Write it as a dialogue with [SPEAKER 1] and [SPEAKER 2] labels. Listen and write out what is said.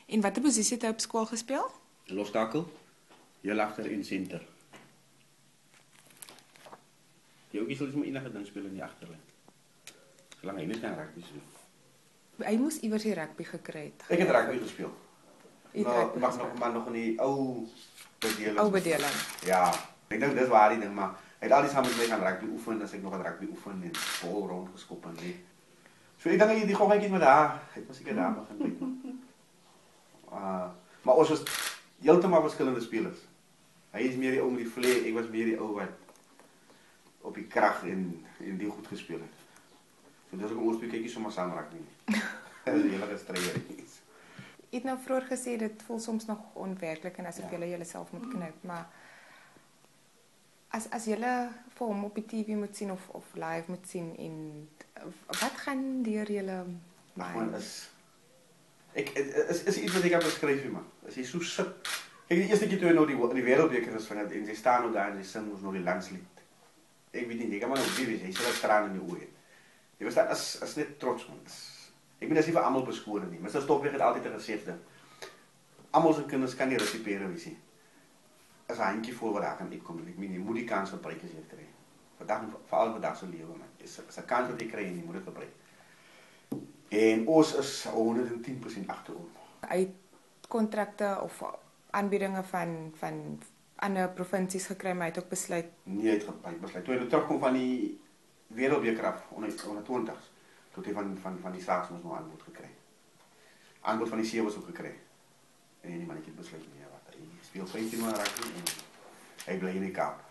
[SPEAKER 1] En watter posisie het hy op skool gespeel?
[SPEAKER 2] Lostakel, heel agter en center. Die ouetjie sal maar enige ding speel in die agterlyn. Solank hy net kan rugby speel.
[SPEAKER 1] Hy moes iewers die rugby gekry het.
[SPEAKER 2] Ek het rugby gespeel.
[SPEAKER 1] Jy het
[SPEAKER 2] Nou,
[SPEAKER 1] rugby
[SPEAKER 2] maar
[SPEAKER 1] gespeel.
[SPEAKER 2] nog in die ou bedeling.
[SPEAKER 1] Ou bedeling.
[SPEAKER 2] Ja, ek dink dis waar die ding, maar hy het al die saam met my gaan rugby oefen, as ek nog aan rugby oefen en bal rondgeskop en lê. So ek dink hy die goggetjie met haar, hy het mos seker daar begin byt. Maar ons was heeltemal verskillende spelers. Hy is meer die ou met die vlei, ek was meer die ou wat op die krag en die goed gespeel het. So dis ook ons kykie sommer saam rugby. Dis 'n hele gestreer iets.
[SPEAKER 1] Jy het nou vroeër gesê dit voel soms nog onwerklik en asof julle julleself moet knip, maar as julle vir hom op die TV moet sien of live moet sien en wat gaan deur julle
[SPEAKER 2] Man, is iets wat ek kan beskryf, man. As jy so sit. Kyk, die eerste keer toe hy nou die wêreldbeker is van dit en sy staan nou daar en sy sing ons nog die landslied. Ek weet nie, jy kan maar nou weet, hy sal trane in die oë hê. Jy verstaan, is net trots, man. Ek bedoel, as nie vir almal beskore nie. Mr. Stoffweg het altyd gesê dat almal se kinders kan nie resipere wees nie. As 'n handjie vol wat daar kan uitkom. Ek meen, jy moet die kans gebruik as jy dit kry. Veral vandag se lewe, man. Is 'n kans wat jy kry en jy moet dit gebruik. En ons is 110% agter hom.
[SPEAKER 1] Hy het kontrakte of aanbiedinge van ander provinsies gekry, maar hy het ook besluit
[SPEAKER 2] Nee, hy het besluit. Toe hy terugkom van die wêreldbeker af onder 20s, toe hy van die Sharks mos nou aanbod gekry. Aanbod van die see was ook gekry. En die mannetjie het besluit nee, wat hy speel 15 jaar rugby en hy bly in die Kaap.